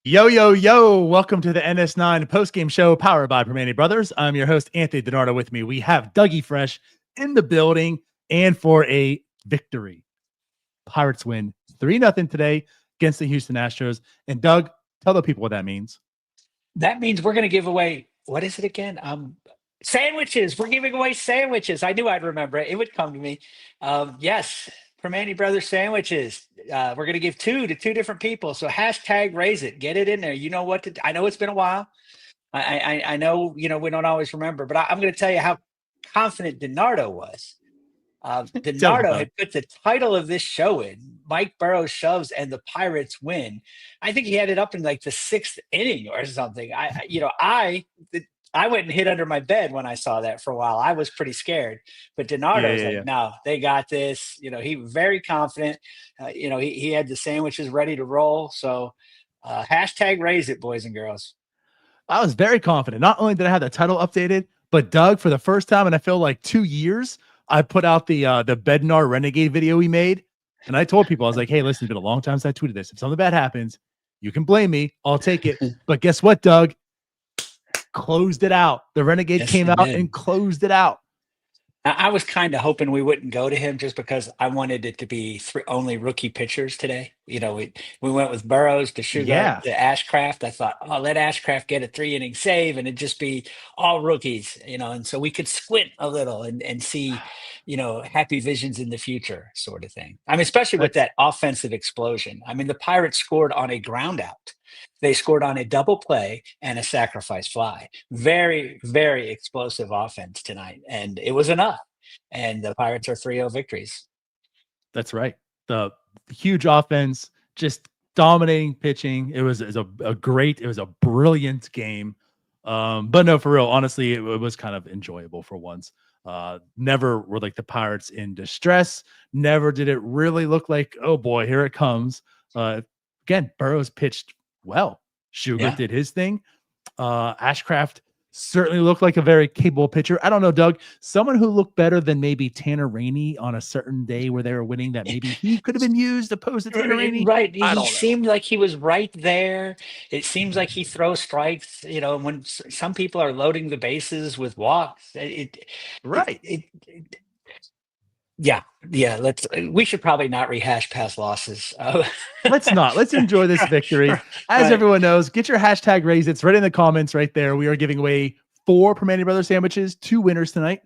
Yo, yo, yo, welcome to the NS9 postgame show powered by Primanti Bros. I'm your host, Anthony DiNardo. With me, we have Dougie Fresh in the building and for a victory. Pirates win 3-0 today against the Houston Astros. And Doug, tell the people what that means. That means we're going to give away, what is it again? Sandwiches. We're giving away sandwiches. I knew I'd remember it. It would come to me. Yes. Primanti Brothers sandwiches. We're going to give two to two different people. So hashtag raise it. Get it in there. You know what to do. I know it's been a while. I know, we don't always remember, but I'm going to tell you how confident DiNardo was. DiNardo had put the title of this show in. Mike Burrows shoves and the Pirates win. I think he had it up in like the 6th inning or something. I went and hid under my bed when I saw that for a while. I was pretty scared, but DiNardo was like, no, they got this. He was very confident. He had the sandwiches ready to roll. So hashtag raise it, boys and girls. I was very confident. Not only did I have the title updated, but Doug, for the first time in I feel like 2 years, I put out the Bednar Renegade video we made. And I told people, I was like, hey, listen, it's been a long time since I tweeted this. If something bad happens, you can blame me. I'll take it. But guess what, Doug? Closed it out. The Renegade came out and closed it out. I was kind of hoping we wouldn't go to him just because I wanted it to be only rookie pitchers today. We went with Burrows to Schubert to Ashcraft. I thought, let Ashcraft get a 3-inning save and it'd just be all rookies, and so we could squint a little and see, happy visions in the future sort of thing. I mean, especially with that offensive explosion. I mean, the Pirates scored on a ground out. They scored on a double play and a sacrifice fly. Very, very explosive offense tonight. And it was enough. And the Pirates are 3-0 victories. That's right. The huge offense, just dominating pitching. It was a brilliant game. But no, for real, honestly, it was kind of enjoyable for once. Never were like the Pirates in distress. Never did it really look like, oh boy, here it comes. Again, Burrows pitched well. Schubert did his thing. Ashcraft certainly looked like a very capable pitcher. I don't know, Doug, someone who looked better than maybe Tanner Rainey on a certain day where they were winning, that maybe he could have been used opposed to Tanner Rainey. Right. He seemed like he was right there. It seems like he throws strikes, when some people are loading the bases with walks. We should probably not rehash past losses. Let's not. Let's enjoy this victory. As everyone knows, get your hashtag raise. It's right in the comments right there. We are giving away 4 Primanti Brothers sandwiches, 2 winners tonight.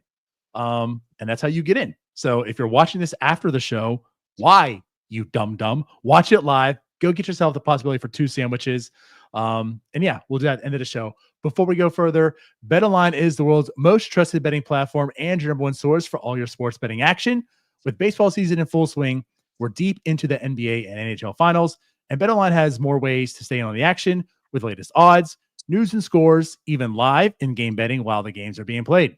And that's how you get in. So if you're watching this after the show, why, you dumb, watch it live. Go get yourself the possibility for 2 sandwiches. We'll do that at the end of the show. Before we go further, BetOnline is the world's most trusted betting platform and your #1 source for all your sports betting action. With baseball season in full swing, we're deep into the NBA and NHL finals, and BetOnline has more ways to stay on the action with the latest odds, news and scores, even live in-game betting while the games are being played.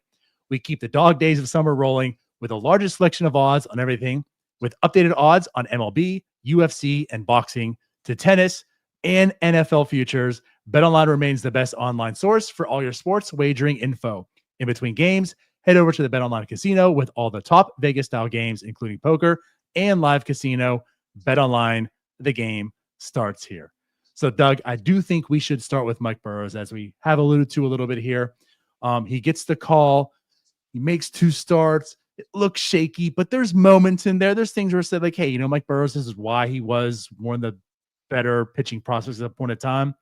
We keep the dog days of summer rolling with the largest selection of odds on everything, with updated odds on MLB, UFC, and boxing to tennis and NFL futures. BetOnline remains the best online source for all your sports wagering info. In between games, head over to the BetOnline casino with all the top Vegas-style games, including poker and live casino. BetOnline, the game starts here. So, Doug, I do think we should start with Mike Burrows, as we have alluded to a little bit here. He gets the call. He makes 2 starts. It looks shaky, but there's moments in there. There's things where it said, like, hey, Mike Burrows, this is why he was one of the better pitching prospects at that point of time.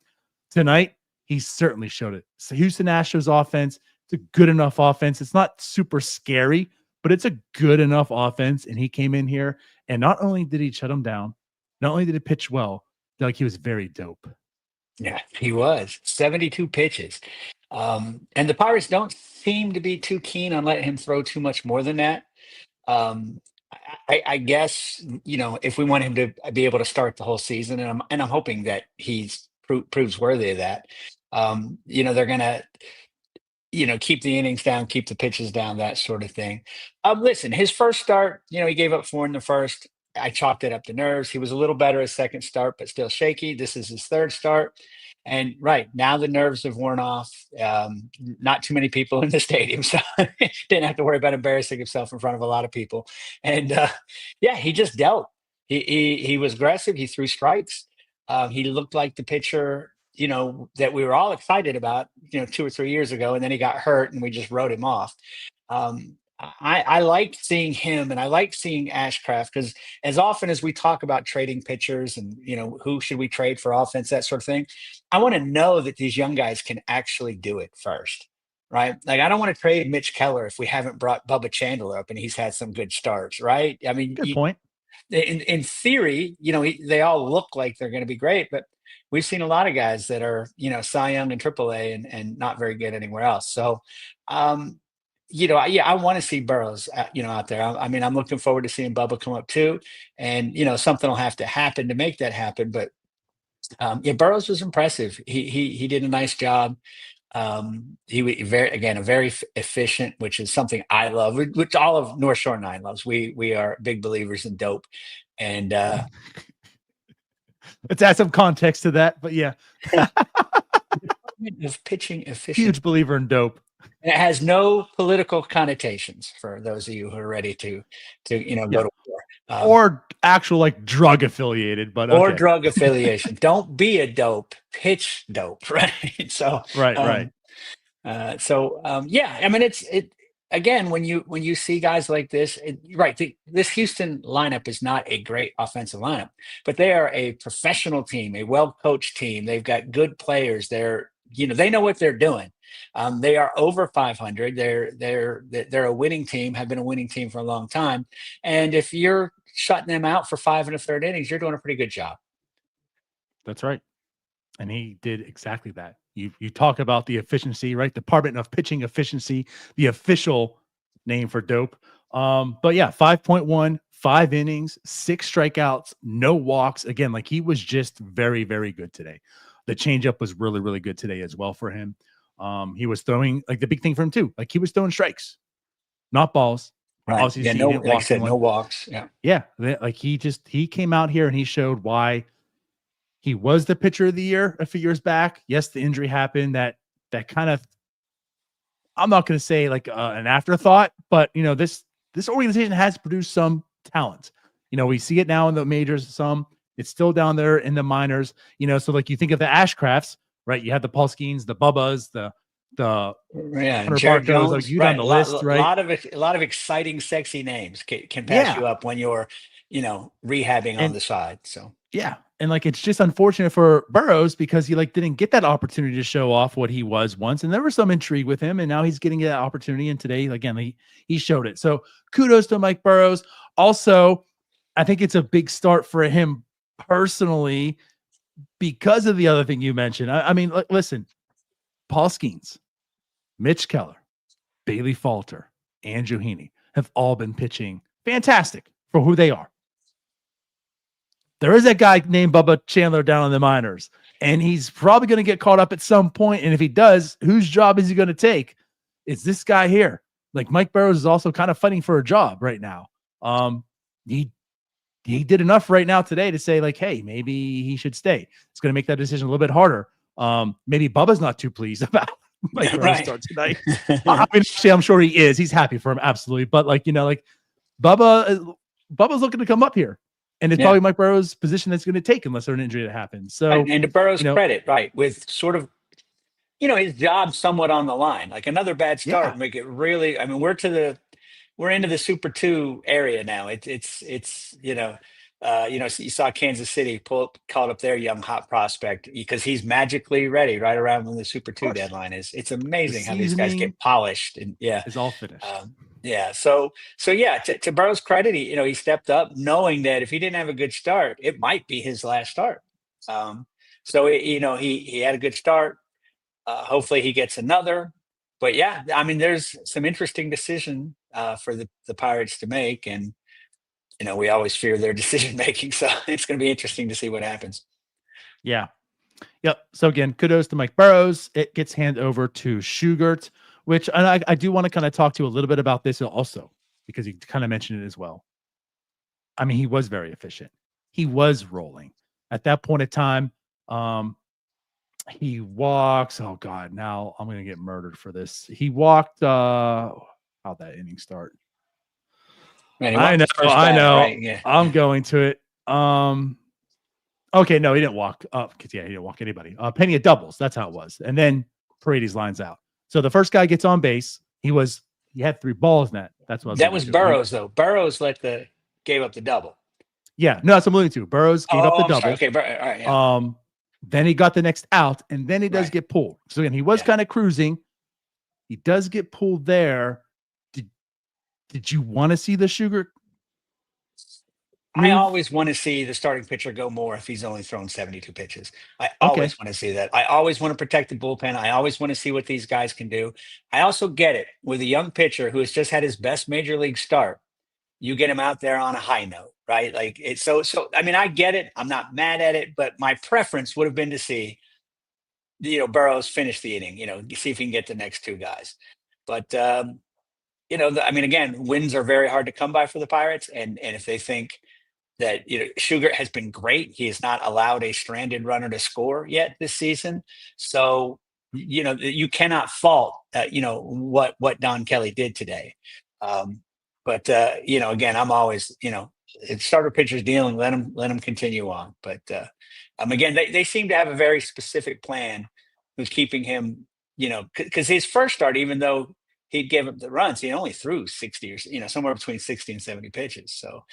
Tonight, he certainly showed it. So Houston Astros offense, it's a good enough offense. It's not super scary, but it's a good enough offense. And he came in here, and not only did he shut him down, not only did he pitch well, like, he was very dope. Yeah, he was. 72 pitches. And the Pirates don't seem to be too keen on letting him throw too much more than that. I guess, if we want him to be able to start the whole season, and I'm hoping that he's proves worthy of that. They're gonna keep the innings down, keep the pitches down, that sort of thing. Listen, his first start, he gave up 4 in the first. I chalked it up to nerves. He was a little better his second start, but still shaky. This is his third start. And right now the nerves have worn off. Not too many people in the stadium, so didn't have to worry about embarrassing himself in front of a lot of people. And yeah, he just dealt. He was aggressive. He threw strikes. He looked like the pitcher that we were all excited about, 2 or 3 years ago, and then he got hurt and we just wrote him off. I like seeing him, and I like seeing Ashcraft, because as often as we talk about trading pitchers and who should we trade for offense, that sort of thing, I want to know that these young guys can actually do it first, right? Like, I don't want to trade Mitch Keller if we haven't brought Bubba Chandler up and he's had some good starts, right? I mean, Good point. in theory, they all look like they're going to be great, but we've seen a lot of guys that are, Cy Young and AAA and not very good anywhere else. So, yeah, I want to see Burrows, out there. I mean, I'm looking forward to seeing Bubba come up too, and something will have to happen to make that happen. But yeah, Burrows was impressive. He did a nice job. Very efficient, which is something I love, which all of North Shore 9 loves. We are big believers in dope, and let's add some context to that. But yeah, of pitching efficiency. Huge believer in dope. And it has no political connotations for those of you who are ready to go to war. Or actual like drug affiliated, but or okay. drug affiliation. Don't be a dope, pitch dope, right? So right. Yeah, I mean, it again, when you see guys like this, this Houston lineup is not a great offensive lineup, but they are a professional team, a well-coached team. They've got good players. They know what they're doing. They are over 500. They're a winning team, have been a winning team for a long time. And if you're shutting them out for 5 1/3 innings, you're doing a pretty good job. That's right. And he did exactly that. You talk about the efficiency, right? Department of Pitching Efficiency, the official name for dope. But yeah, 5.1, 5 innings, 6 strikeouts, no walks. Again, like, he was just very, very good today. The changeup was really, really good today as well for him. He was throwing, like, the big thing for him too. Like, he was throwing strikes, not balls. Right. Obviously, yeah. No, like I said, no walks. Yeah. Yeah. Like, he came out here and he showed why he was the pitcher of the year a few years back. Yes, the injury happened. That kind of, I'm not going to say like an afterthought, but this organization has produced some talent. We see it now in the majors. Some, it's still down there in the minors. So like, you think of the Ashcrafts, right? You have the Polskines, the Bubbas, the Jared Jones, like, you down the list, right? A lot of exciting, sexy names can pass you up when you're, rehabbing on the side. So yeah. And like, it's just unfortunate for Burrows because he didn't get that opportunity to show off what he was once. And there was some intrigue with him, and now he's getting that opportunity. And today, again, he showed it. So kudos to Mike Burrows. Also, I think it's a big start for him personally because of the other thing you mentioned. I mean, listen, Paul Skeens, Mitch Keller, Bailey Falter, Andrew Heaney have all been pitching fantastic for who they are. There is that guy named Bubba Chandler down in the minors, and he's probably going to get caught up at some point. And if he does, whose job is he going to take? It's this guy here. Like, Mike Burrows is also kind of fighting for a job right now. He did enough right now today to say, like, hey, maybe he should stay. It's going to make that decision a little bit harder. Maybe Bubba's not too pleased about Mike Burrows' start tonight. I mean, actually, I'm sure he is. He's happy for him, absolutely. But Bubba's looking to come up here. And it's probably Mike Burrows' position that's going to take unless there's an injury that happens. So, and to Burrows' credit, right, with sort of, his job somewhat on the line. Like, another bad start make it really. I mean, we're into the Super 2 area now. You saw Kansas City called up their young hot prospect because he's magically ready right around when the Super 2 deadline is. It's amazing how these guys get polished, and it's all finished. To Burrows' credit, he stepped up knowing that if he didn't have a good start, it might be his last start. He had a good start. Hopefully he gets another. But yeah, I mean, there's some interesting decision for the Pirates to make, and we always fear their decision making. So it's going to be interesting to see what happens. Yeah. Yep. So again, kudos to Mike Burrows. It gets handed over to Schubert, which I do want to kind of talk to you a little bit about this also, because you kind of mentioned it as well. I mean, he was very efficient. He was rolling at that point in time. He walks. Oh God, now I'm going to get murdered for this. He walked. How'd that inning start? Man, I know. Right? Yeah. I'm going to it. Okay, no, he didn't walk up because he didn't walk anybody. Penny of doubles. That's how it was. And then Paredes lines out. So the first guy gets on base. He had 3 balls in that. That's what that was Burrows, though. Burrows gave up the double. Yeah, no, that's what I'm alluding to. Burrows gave up the double. Sorry. Okay, all right. Yeah. Then he got the next out, and then he does get pulled. So again, he was kind of cruising. He does get pulled there. Did you want to see the Sugar? I always want to see the starting pitcher go more if he's only thrown 72 pitches. I always want to see that. I always want to protect the bullpen. I always want to see what these guys can do. I also get it with a young pitcher who has just had his best major league start. You get him out there on a high note, right? Like it's so. I mean, I get it. I'm not mad at it, but my preference would have been to see, Burrows finish the inning. See if he can get the next 2 guys. But I mean, again, wins are very hard to come by for the Pirates, and if they think that Sugar has been great, he has not allowed a stranded runner to score yet this season. So you cannot fault what Don Kelly did today. But again, I'm always it's starter pitchers dealing. Let them continue on. But again, they seem to have a very specific plan who's keeping him. Because his first start, even though he'd give up the runs, he only threw 60 or somewhere between 60 and 70 pitches. So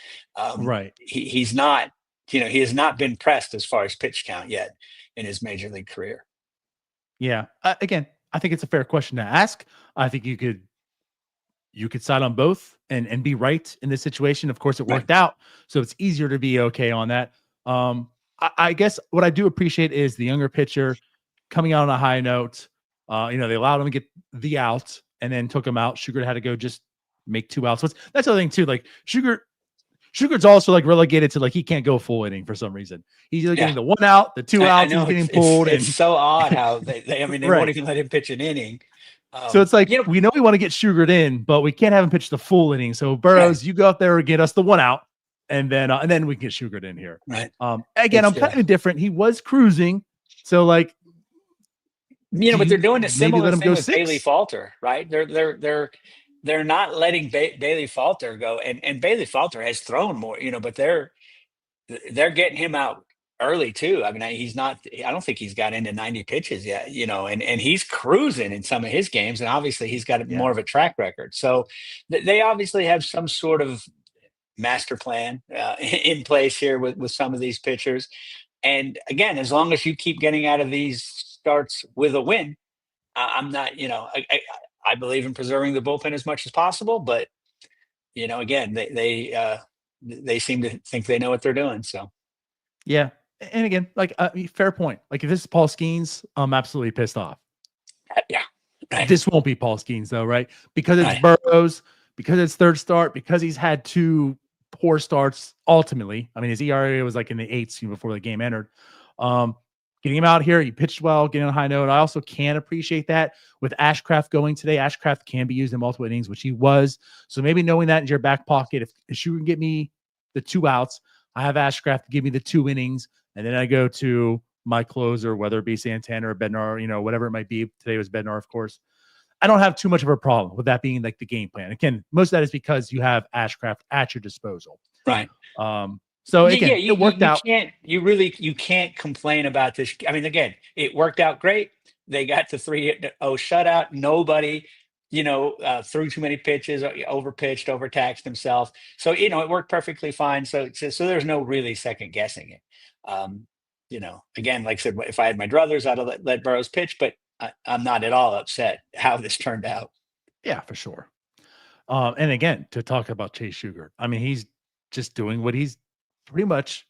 he's not he has not been pressed as far as pitch count yet in his major league career. Yeah. Again, I think it's a fair question to ask. I think you could side on both and be right in this situation. Of course, it worked out, so it's easier to be okay on that. I guess what I do appreciate is the younger pitcher coming out on a high note. They allowed him to get the out and then took him out. Sugar had to go just make 2 outs. So that's the other thing too. Like Sugar's also like relegated to like he can't go full inning for some reason. He's either getting the 1 out, the 2 outs, he's getting pulled. It's so odd how they won't even let him pitch an inning. So it's like we know we want to get Sugared in, but we can't have him pitch the full inning. So Burrows, you go out there and get us the 1 out, and then we can get Sugared in here. Right. Again, I'm kind of indifferent. He was cruising, so like but they're doing a similar thing with Bailey Falter, right? They're not letting Bailey Falter go, and Bailey Falter has thrown more, but they're getting him out early too. I mean, I don't think he's got into 90 pitches yet, and he's cruising in some of his games, and obviously he's got more of a track record. So they obviously have some sort of master plan in place here with some of these pitchers. And again, as long as you keep getting out of these starts with a win, I'm not, I believe in preserving the bullpen as much as possible, but again, they seem to think they know what they're doing. So, yeah. And again, like fair point. Like if this is Paul Skeens, I'm absolutely pissed off. Yeah. Right. This won't be Paul Skeens though, right? Because it's Burrows, because it's third start, because he's had 2 poor starts ultimately. I mean, his ERA was like in the 8s before the game entered. Getting him out here, he pitched well, getting on a high note. I also can appreciate that with Ashcraft going today. Ashcraft can be used in multiple innings, which he was. So maybe knowing that in your back pocket, if you can get me the 2 outs, I have Ashcraft give me the 2 innings, and then I go to my closer, whether it be Santana or Bednar, whatever it might be. Today was Bednar, of course. I don't have too much of a problem with that being like the game plan. Again, most of that is because you have Ashcraft at your disposal. Right. So again, it worked out. You can't complain about this. I mean, again, it worked out great. They got the 3-0 shutout. Nobody, threw too many pitches, overpitched, overtaxed himself. So, it worked perfectly fine. So there's no really second guessing it. Again, like I said, if I had my druthers, I'd have let Burrows pitch, but I'm not at all upset how this turned out. Yeah, for sure. And again, to talk about Chase Sugar, I mean, he's just doing what he's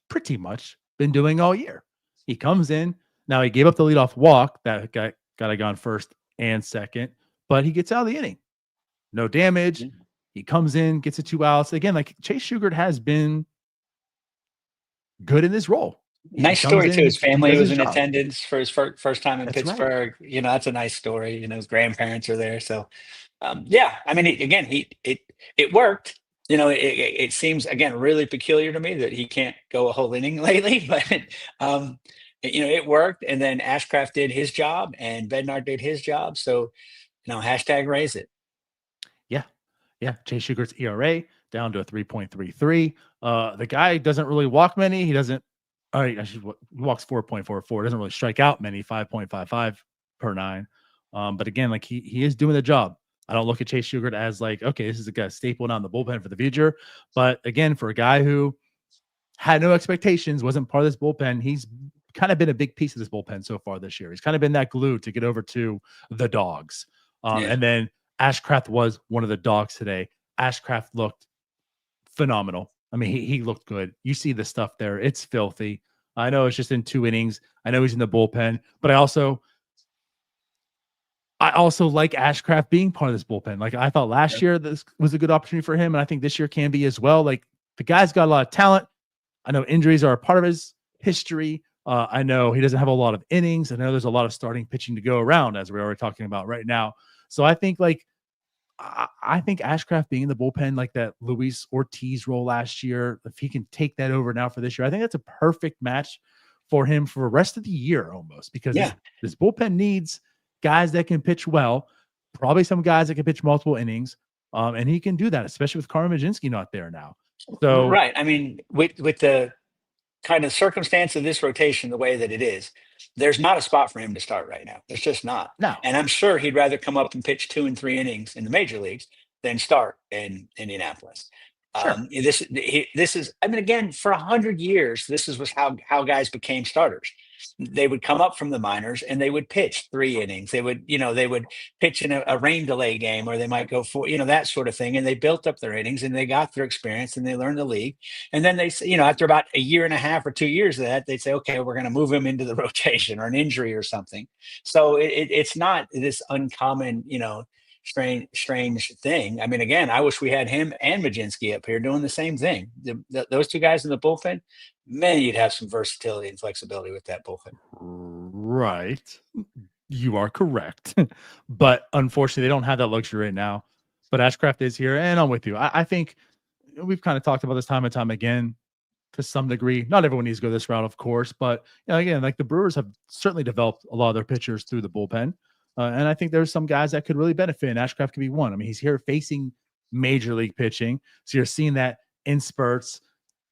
pretty much been doing all year. He comes in. Now he gave up the leadoff walk that got gone first and second, but he gets out of the inning. No damage. He comes in, gets the 2 outs. Again, like Chase Schubert has been good in this role. He Nice comes story too. in, His he family does was his in job. attendance for his first time in That's right. Pittsburgh. That's a nice story. His grandparents are there. So, yeah, I mean, again, it worked. It seems again really peculiar to me that he can't go a whole inning lately, but um, it worked. And then Ashcraft did his job, and Bednar did his job. So, hashtag raise it. Yeah. Yeah. Chase Schugert's ERA down to a 3.33. The guy doesn't really walk many. He doesn't, all right, he walks 4.44. Doesn't really strike out many, 5.55 per nine. But again, like he is doing the job. I don't look at Chase Schubert as like, okay, this is a guy staple on the bullpen for the future. But again, for a guy who had no expectations, wasn't part of this bullpen, he's kind of been a big piece of this bullpen so far this year. He's kind of been that glue to get over to the dogs. Yeah. And then Ashcraft was one of the dogs today. Ashcraft looked phenomenal. I mean, he looked good. You see the stuff there. It's filthy. I know it's just in 2 innings. I know he's in the bullpen, but I also like Ashcraft being part of this bullpen. Like I thought last year this was a good opportunity for him, and I think this year can be as well. Like the guy's got a lot of talent. I know injuries are a part of his history. I know he doesn't have a lot of innings. I know there's a lot of starting pitching to go around, as we're already talking about right now. So I think I think Ashcraft being in the bullpen like that Luis Ortiz role last year, if he can take that over now for this year, I think that's a perfect match for him for the rest of the year almost, because this bullpen needs guys that can pitch well, probably some guys that can pitch multiple innings. And he can do that, especially with Carmen Majinski not there now. So Right. I mean, with the kind of circumstance of this rotation the way that it is, there's not a spot for him to start right now. There's just not. no, And I'm sure he'd rather come up and pitch 2 and 3 innings in the major leagues than start in Indianapolis. sure. This is, I mean, again, for 100 years, this was how guys became starters. They would come up from the minors and they would pitch 3 innings. They would pitch in a rain delay game, or they might go for, that sort of thing. And they built up their innings and they got their experience and they learned the league. And then they say, after about a year and a half or 2 years of that, they'd say, okay, we're going to move him into the rotation or an injury or something. So it's not this uncommon, strange thing. I mean, again, I wish we had him and Majinski up here doing the same thing. Those 2 guys in the bullpen, man, you'd have some versatility and flexibility with that bullpen. Right. You are correct. But unfortunately, they don't have that luxury right now. But Ashcraft is here, and I'm with you. I think we've kind of talked about this time and time again to some degree. Not everyone needs to go this route, of course, but again, like the Brewers have certainly developed a lot of their pitchers through the bullpen. And I think there's some guys that could really benefit, and Ashcraft could be one. I mean, he's here facing major league pitching. So you're seeing that in spurts,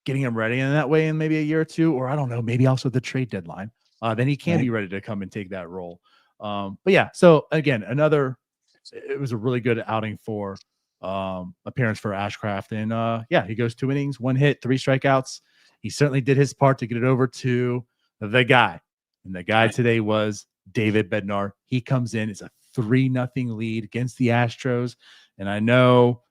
getting him ready in that way in maybe a year or 2, or I don't know, maybe also the trade deadline. Then he can be ready to come and take that role. But yeah, so again, it was a really good outing for appearance for Ashcraft. And yeah, he goes 2 innings, 1 hit, 3 strikeouts. He certainly did his part to get it over to the guy. And the guy today was David Bednar. He comes in, it's a 3-0 lead against the Astros. And I know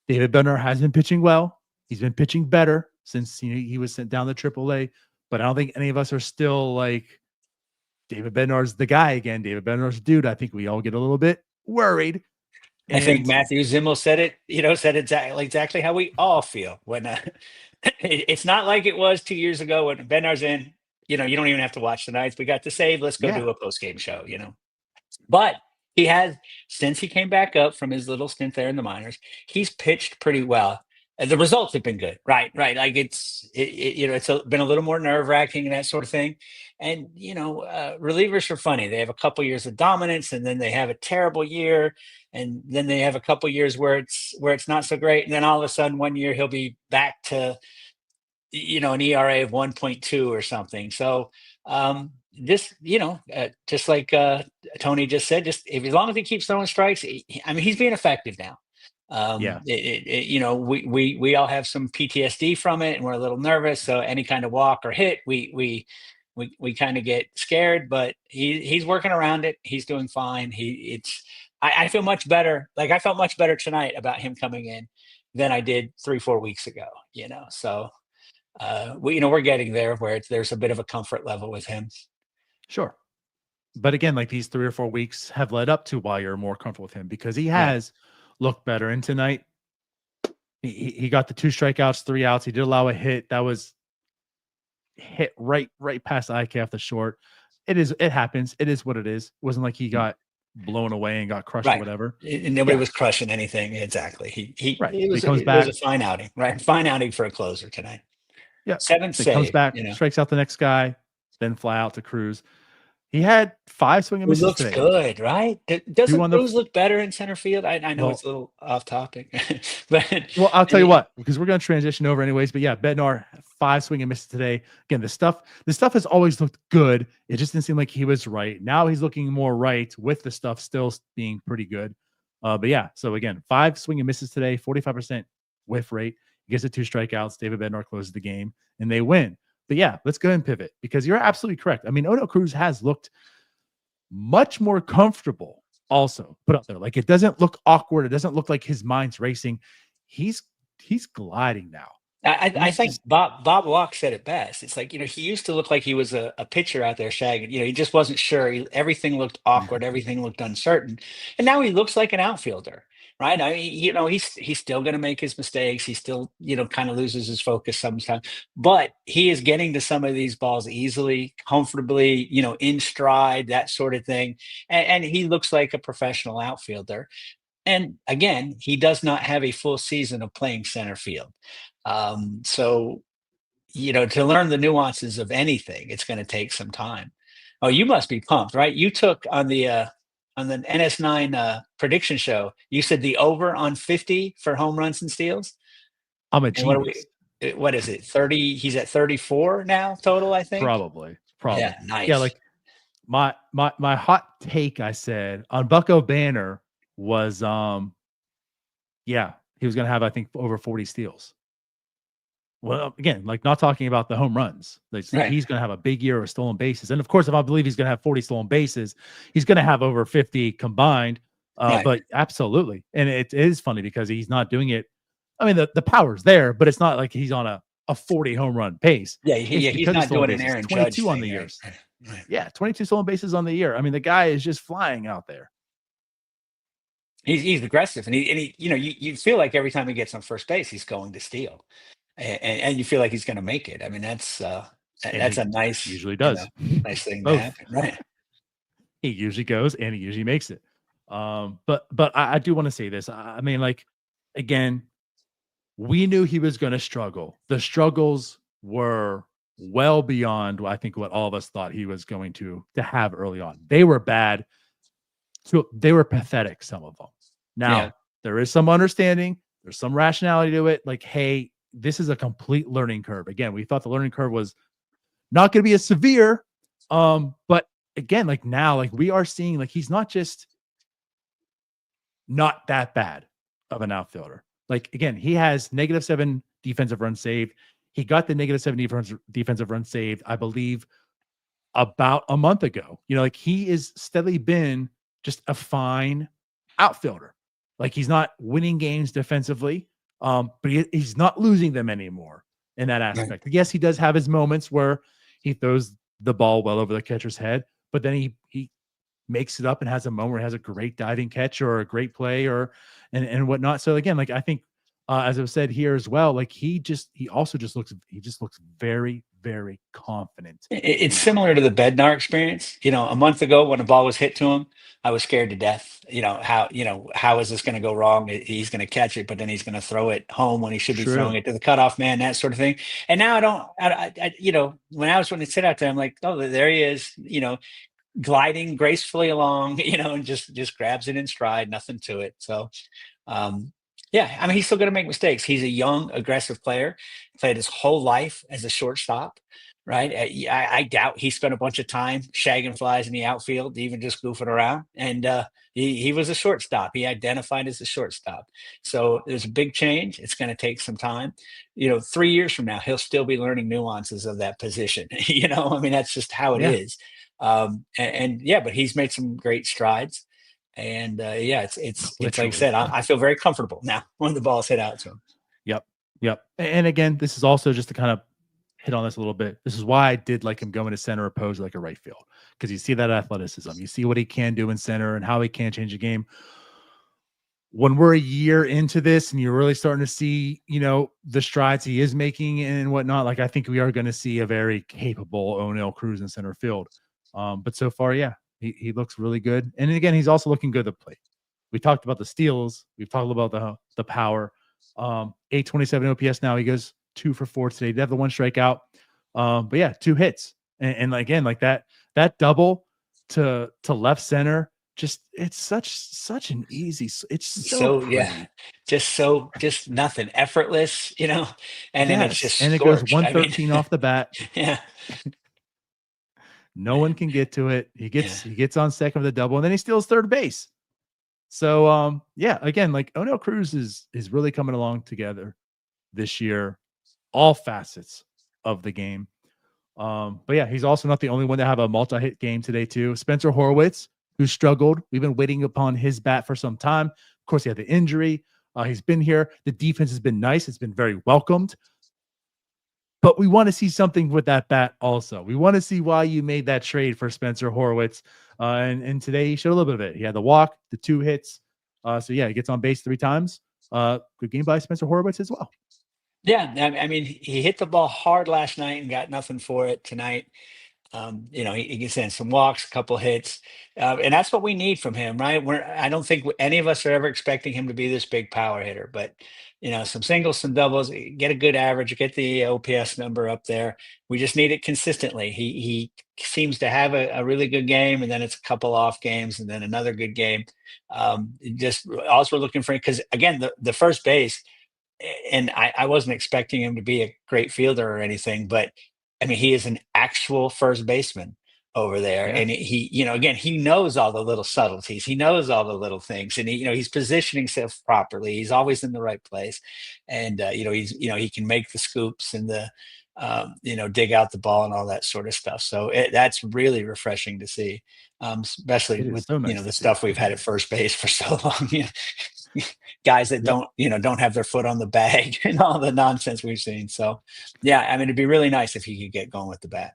David Bednar has been pitching well. He's been pitching better since he was sent down to AAA. But I don't think any of us are still like, David Bednar's the guy again. David Bednar's the dude. I think we all get a little bit worried. I think Matthew Zimmel said it, said exactly how we all feel when it's not like it was 2 years ago when Bednar's in. You don't even have to watch the nights. We got to save. Let's go do a post-game show. But he has, since he came back up from his little stint there in the minors, he's pitched pretty well. And the results have been good, right? Like it's been a little more nerve-wracking and that sort of thing. And relievers are funny. They have a couple years of dominance, and then they have a terrible year, and then they have a couple years where it's not so great, and then all of a sudden 1 year he'll be back to an ERA of 1.2 or something. So just like Tony just said, just as long as he keeps throwing strikes, he's being effective now. We all have some PTSD from it, and we're a little nervous. So any kind of walk or hit, we kind of get scared. But he's working around it. He's doing fine. I feel much better. Like I felt much better tonight about him coming in than I did 3-4 weeks ago. So we're getting there where there's a bit of a comfort level with him. Sure. But again, like these 3 or 4 weeks have led up to why you're more comfortable with him, because he has looked better. And tonight, he got the 2 strikeouts, 3 outs. He did allow a hit that was hit right past the IK the short. It happens. It is what it is. It wasn't like he got blown away and got crushed or whatever. And nobody was crushing anything. Exactly. It was a fine outing, right? Fine outing for a closer tonight. Yeah. 7th save. Comes back, strikes out the next guy, then fly out to Cruz. He had 5 swing and misses. He looks today. good, right? Doesn't Cruz look better in center field? I know it's a little off topic, but I'll tell you what, because we're going to transition over anyways. But yeah, Bednar 5 swing and misses today. Again, the stuff has always looked good. It just didn't seem like he was right. Now he's looking more right with the stuff still being pretty good. But yeah, so again, 5 swing and misses today, 45% whiff rate. He gets the 2 strikeouts. David Bednar closes the game, and they win. But yeah, let's go ahead and pivot because you're absolutely correct. I mean, Odell Cruz has looked much more comfortable also put up there. Like, it doesn't look awkward. It doesn't look like his mind's racing. He's gliding now. I think Bob Walk said it best. It's like, he used to look like he was a pitcher out there shagging. He just wasn't sure. Everything looked awkward. Everything looked uncertain. And now he looks like an outfielder, right? I mean, he's still going to make his mistakes. He still, kind of loses his focus sometimes. But he is getting to some of these balls easily, comfortably, in stride, that sort of thing. And he looks like a professional outfielder. And again, he does not have a full season of playing center field. So, to learn the nuances of anything, it's going to take some time. Oh, you must be pumped, right? You took on the NS9 prediction show, you said the over on 50 for home runs and steals. I'm a genius. What is it? 30? He's at 34 now total, I think. Probably. Yeah, nice. Yeah, like my hot take, I said on Bucko Banner was he was gonna have, I think, over 40 steals. Well, again, like, not talking about the home runs. He's going to have a big year of stolen bases. And of course, if I believe he's going to have 40 stolen bases, he's going to have over 50 combined. But absolutely. And it is funny because he's not doing it. I mean, the power's there, but it's not like he's on a 40 home run pace. Yeah, he's not doing an Aaron Judge 22 on the years. Right. Yeah, 22 stolen bases on the year. I mean, the guy is just flying out there. He's aggressive. And he you feel like every time he gets on first base, he's going to steal. And you feel like he's going to make it. I mean, that's a nice, usually does nice thing to happen, right? He usually goes and he usually makes it. But I do want to say this. I mean, like, again, we knew he was going to struggle. The struggles were well beyond, I think, what all of us thought he was going to have early on. They were bad. So they were pathetic, some of them. Now, there is some understanding. There's some rationality to it. Like, hey, this is a complete learning curve. Again, we thought the learning curve was not going to be as severe. But again, like, now, like, we are seeing, like, he's not just not that bad of an outfielder. Like, again, he has -7 defensive runs saved. He got the -7 defensive runs saved, I believe, about a month ago. Like, he is steadily been just a fine outfielder. Like, he's not winning games defensively. But he's not losing them anymore in that aspect. Right. Yes, he does have his moments where he throws the ball well over the catcher's head, but then he makes it up and has a moment where he has a great diving catch or a great play and whatnot. So again, like, I think as I've said here as well, like, he also just looks very, very confident. It's similar to the Bednar experience. A month ago when a ball was hit to him, I was scared to death. How is this going to go wrong? He's going to catch it, but then he's going to throw it home when he should be throwing it to the cutoff man, that sort of thing. And now when I was when it sit out there, I'm like, oh, there he is, gliding gracefully along, and just grabs it in stride, nothing to it. So, yeah, I mean, he's still going to make mistakes. He's a young, aggressive player, played his whole life as a shortstop, right? I doubt he spent a bunch of time shagging flies in the outfield, even just goofing around. And he was a shortstop. He identified as a shortstop. So there's a big change. It's going to take some time. 3 years from now, he'll still be learning nuances of that position. I mean, that's just how it is. But he's made some great strides. And it's like I said, I feel very comfortable now when the ball's hit out to him. Yep. And again, this is also just to kind of hit on this a little bit. This is why I did like him going to center opposed to like a right field, because you see that athleticism, you see what he can do in center and how he can change the game. when we're a year into this and you're really starting to see, the strides he is making and whatnot, like I think we are going to see a very capable O'Neill Cruz in center field. But so far, yeah, he looks really good. And again, he's also looking good at the plate. We talked about the steals. We've talked about the power. 827 OPS now. He goes 2 for 4 today. He did have the 1 strikeout. But yeah, 2 hits. And again, like that double to left center, just it's such an easy. It's so pretty. Just nothing effortless, and then it's Yes, just and it goes scorched. 113 off the bat. Yeah. No one can get to it. He gets on second with a double, and then he steals third base. So yeah, again, like O'Neill Cruz is really coming along together this year, all facets of the game. But yeah, he's also not the only one to have a multi-hit game today too. Spencer Horwitz, who struggled. We've been waiting upon his bat for some time. Of course, he had the injury. He's been here. The defense has been nice. It's been very welcomed. But we want to see something with that bat also. We want to see why you made that trade for Spencer Horwitz. And today he showed a little bit of it. He had the walk, the 2 hits. So yeah, he gets on base 3 times. Good game by Spencer Horwitz as well. Yeah. I mean, he hit the ball hard last night and got nothing for it tonight. He gets in some walks, a couple hits, and that's what we need from him, right? I don't think any of us are ever expecting him to be this big power hitter, but some singles, some doubles, get a good average, get the OPS number up there. We just need it consistently. He seems to have a really good game, and then it's a couple off games, and then another good game. Just also we're looking for, because again, the first base, and I wasn't expecting him to be a great fielder or anything, but I mean, he is an actual first baseman over there. Yeah. And he, again, he knows all the little subtleties. He knows all the little things, and he's positioning himself properly. He's always in the right place. And, he can make the scoops and the, dig out the ball and all that sort of stuff. So that's really refreshing to see, especially with, so nice the stuff we've had at first base for so long. Guys that don't have their foot on the bag and all the nonsense we've seen. So yeah, I mean, it'd be really nice if he could get going with the bat.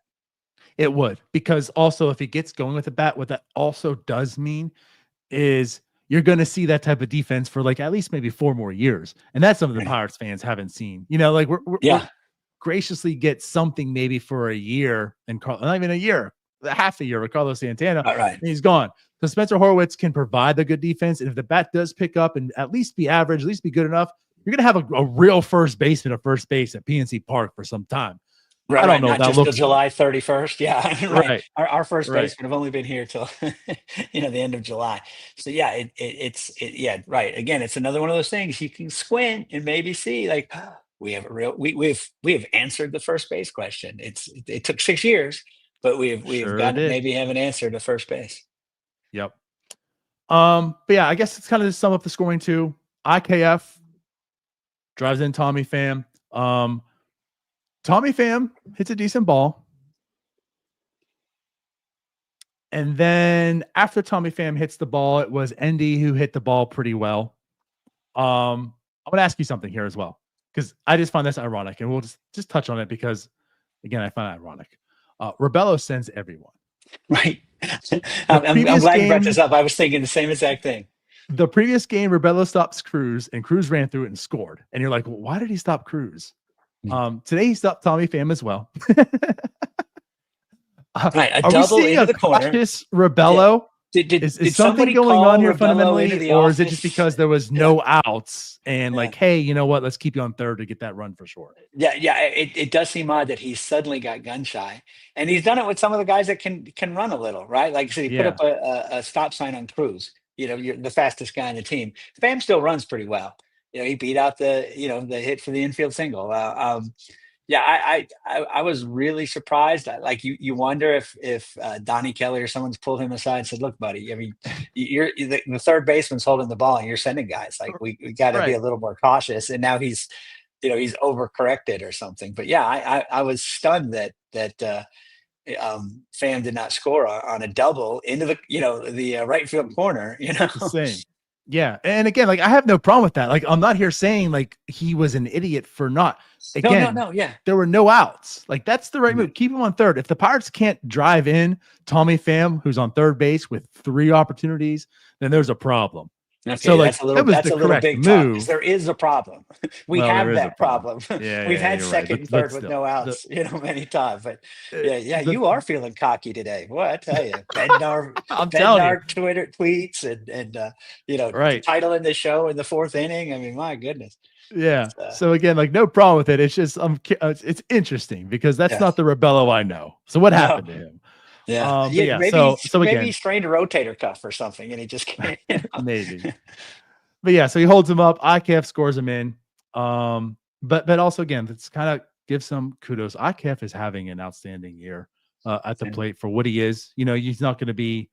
It would, because also if he gets going with the bat, what that also does mean is you're going to see that type of defense for like at least maybe 4 more years. And that's something the Pirates fans haven't seen. Like we're graciously get something maybe for a year, and not even a year, half a year with Carlos Santana. All right. And he's gone. So Spencer Horwitz can provide the good defense. And if the bat does pick up and at least be average, at least be good enough, you're going to have a real first baseman at first base at PNC Park for some time. Right, I don't know. Not just till July 31st. Yeah, right. Our first baseman have only been here till the end of July. So yeah, it's right. Again, it's another one of those things you can squint and maybe see like we have we've answered the first base question. It took 6 years, but we've got to maybe have an answer to first base. Yep. But yeah, I guess it's kind of to sum up the scoring too. IKF drives in Tommy Pham. Tommy Pham hits a decent ball. And then after Tommy Pham hits the ball, it was Endy who hit the ball pretty well. I'm going to ask you something here as well, because I just find this ironic, and we'll just touch on it because, again, I find it ironic. Rebello sends everyone. Right. I'm glad you brought this up. I was thinking the same exact thing. The previous game, Rebello stops Cruz, and Cruz ran through it and scored. And you're like, well, why did he stop Cruz? Today he stopped Tommy Pham as well. Right, a double into the corner. Rebello. Is something going on here fundamentally, or is it just because there was no outs and like, hey, you know what? Let's keep you on third to get that run for sure. Yeah. It does seem odd that he suddenly got gun shy, and he's done it with some of the guys that can run a little, right? Like I said, he put up a stop sign on Cruz. You're the fastest guy in the team. Pham still runs pretty well. He beat out the hit for the infield single. I was really surprised. Like you wonder if Donnie Kelly or someone's pulled him aside and said, "Look, buddy, I mean, you're the third baseman's holding the ball and you're sending guys. Like we got to be a little more cautious." And now he's overcorrected or something. But yeah, I was stunned that Pham did not score on a double into the right field corner. Same. Yeah. And again, like I have no problem with that. Like I'm not here saying like he was an idiot for not. Again, no, yeah. There were no outs. Like that's the right move. Keep him on third. If the Pirates can't drive in Tommy Pham, who's on third base with 3 opportunities, then there's a problem. Okay, So like that's a little big talk because there is a problem. We have that problem. We've had you're right. second and But third with still, no outs, many times. But yeah, the you are feeling cocky today. Boy, I tell you, Bednar, I'm telling you, Twitter tweets and right. titling the show in the fourth inning. I mean, my goodness. Yeah. So again, like no problem with it. It's just it's interesting because that's Yeah. not the Rebello I know. So what No. happened to him? Yeah. But yeah. Maybe So maybe he again, strained a rotator cuff or something, and he just can't. maybe. But yeah, so he holds him up. IKF scores him in. But also again, let's kind of give some kudos. IKF is having an outstanding year at the plate for what he is. He's not going to be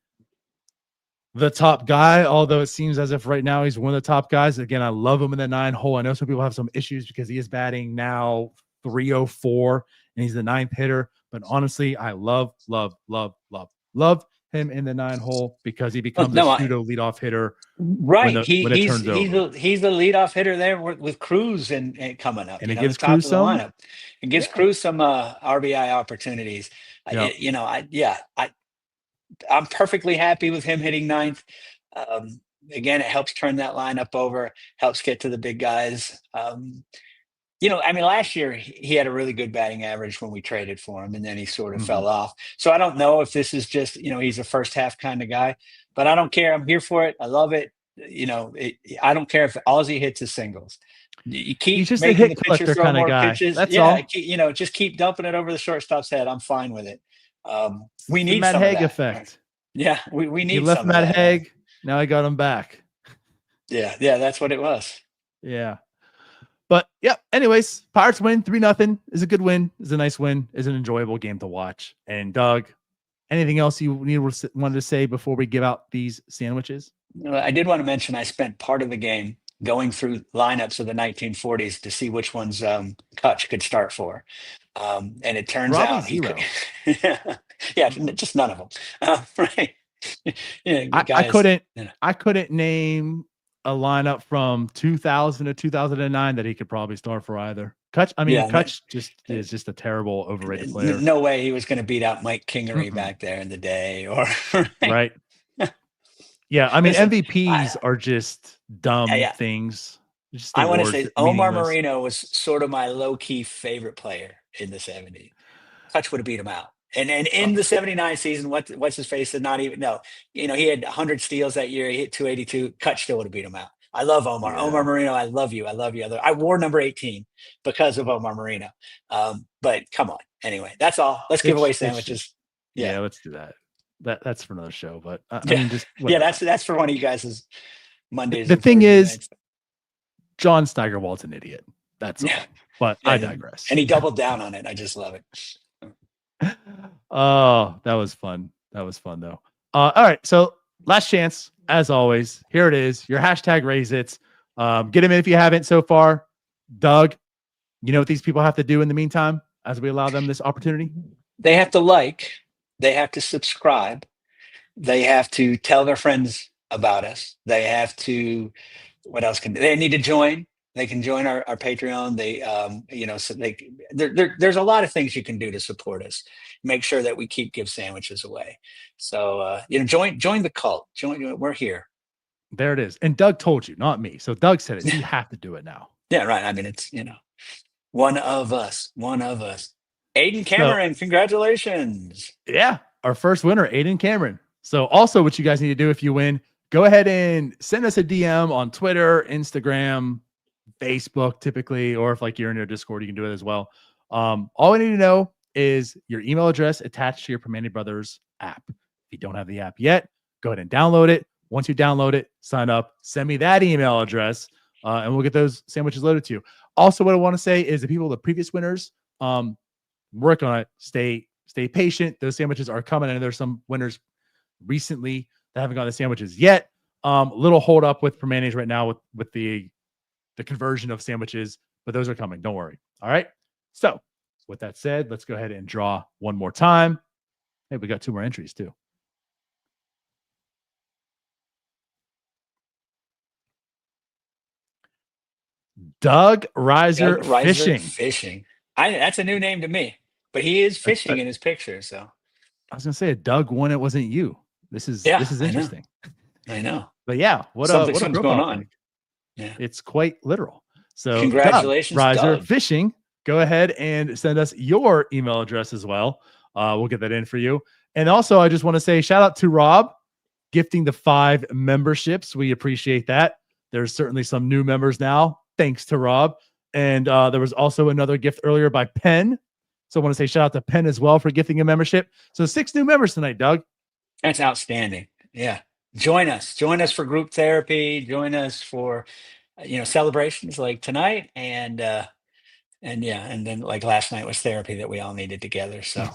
the top guy, although it seems as if right now he's one of the top guys. Again, I love him in the 9 hole. I know some people have some issues because he is batting now 304 and he's the 9th hitter. But honestly, I love him in the 9 hole because he becomes a pseudo leadoff hitter. Right. When it turns over. He's the leadoff hitter there with Cruz and coming up. And it gives Cruz the lineup. It gives Cruz some RBI opportunities. I'm perfectly happy with him hitting 9th. Again, it helps turn that lineup over, helps get to the big guys. Last year he had a really good batting average when we traded for him, and then he sort of fell off. So I don't know if this is just, he's a first half kind of guy, but I don't care. I'm here for it. I love it. I don't care if all he hits is singles. You keep just making the the pitcher throw more pitches. That's all. Just keep dumping it over the shortstop's head. I'm fine with it. We need Matt some Haig of that. effect. Yeah, we need. He left Matt Haig. Now I got him back. Yeah, that's what it was. Yeah, but yeah. Anyways, Pirates win 3-0. Is a good win. Is a nice win. Is an enjoyable game to watch. And Doug, anything else you wanted to say before we give out these sandwiches? I did want to mention I spent part of the game going through lineups of the 1940s to see which ones Kutch could start for. And it turns out he could, just none of them. Right. I couldn't name a lineup from 2000 to 2009 that he could probably start for either. Kutch is just a terrible overrated player. No way he was going to beat out Mike Kingery back there in the day, or right. Yeah, I mean, MVPs are just dumb things. I want to say Omar Moreno was sort of my low-key favorite player in the 70s. Kutch would have beat him out. And in the 79 season, what's his face did not even know. He had 100 steals that year. He hit 282. Kutch still would have beat him out. I love Omar. Yeah. Omar Moreno, I love you. I wore number 18 because of Omar Moreno. But come on. Anyway, that's all. Let's give away sandwiches. Yeah, let's do that. That's for another show. But I mean, just that's for one of you guys' Mondays. The thing is, John Steigerwald's an idiot. That's all. But I digress. And he doubled down on it. I just love it. Oh, that was fun. That was fun, though. All right. So last chance, as always. Here it is. Your hashtag raise it. Get them in if you haven't so far. Doug, you know what these people have to do in the meantime as we allow them this opportunity? They have to like. They have to subscribe. They have to tell their friends about us. They have to, what else they need to join. They can join our Patreon. There's a lot of things you can do to support us. Make sure that we give sandwiches away. So, join the cult. We're here. There it is. And Doug told you, not me. So Doug said it. You have to do it now. Yeah, right. I mean, it's, one of us. Aiden Cameron, congratulations. Yeah, our first winner, Aiden Cameron. So also what you guys need to do if you win, go ahead and send us a DM on Twitter, Instagram, Facebook typically, or if you're in your Discord, you can do it as well. All we need to know is your email address attached to your Primanti Brothers app. If you don't have the app yet, go ahead and download it. Once you download it, sign up, send me that email address, and we'll get those sandwiches loaded to you. Also, what I want to say is the previous winners, work on it. Stay patient. Those sandwiches are coming, and there's some winners recently that haven't gotten the sandwiches yet. Little hold up with Primanti's right now with the conversion of sandwiches, but those are coming. Don't worry. All right. So with that said, let's go ahead and draw one more time. Hey, we got 2 more entries too. Doug Reiser Fishing. That's a new name to me, but he is fishing in his picture. So I was going to say, Doug won. It wasn't you. This is interesting. I know. But yeah, what something's a going on. Yeah, it's quite literal. So congratulations, Doug, Riser Doug. Fishing. Go ahead and send us your email address as well. We'll get that in for you. And also, I just want to say shout out to Rob gifting the 5 memberships. We appreciate that. There's certainly some new members now. Thanks to Rob. And there was also another gift earlier by Penn. So I want to say shout out to Penn as well for gifting a membership. So 6 new members tonight, Doug. That's outstanding. Yeah. Join us for group therapy. Join us for, celebrations like tonight. And then like last night was therapy that we all needed together. So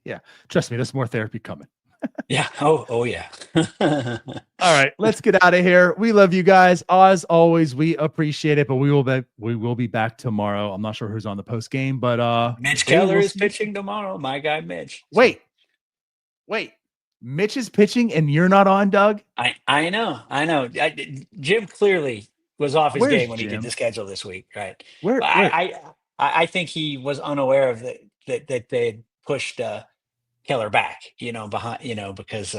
yeah, trust me, there's more therapy coming. Yeah. Oh yeah. All right, let's get out of here. We love you guys. As always, we appreciate it, but we will be back tomorrow. I'm not sure who's on the post game, but Mitch Keller is pitching tomorrow. My guy Mitch. Wait. Mitch is pitching and you're not on, Doug? I know. Jim clearly was off his game when Jim? he did the schedule this week, right? Where? I think he was unaware of that they had pushed Keller back, behind, because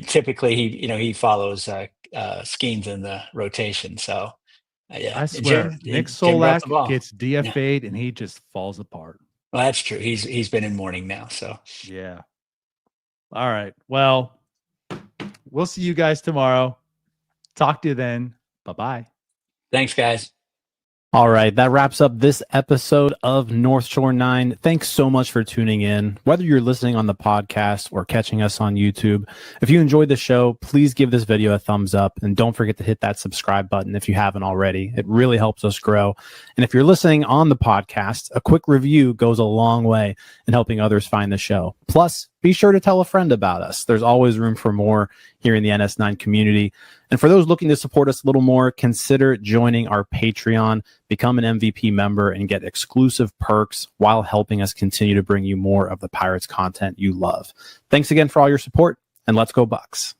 typically he follows schemes in the rotation. So yeah, I swear, Nick Solak gets DFA'd and he just falls apart. Well, that's true. He's been in mourning now. So yeah. All right. Well, we'll see you guys tomorrow. Talk to you then. Bye-bye. Thanks, guys. All right, that wraps up this episode of North Shore 9. Thanks so much for tuning in. Whether you're listening on the podcast or catching us on YouTube, if you enjoyed the show, please give this video a thumbs up and don't forget to hit that subscribe button if you haven't already. It really helps us grow. And if you're listening on the podcast, a quick review goes a long way in helping others find the show. Plus, be sure to tell a friend about us. There's always room for more here in the NS9 community. And for those looking to support us a little more, consider joining our Patreon, become an MVP member, and get exclusive perks while helping us continue to bring you more of the Pirates content you love. Thanks again for all your support, and let's go Bucks.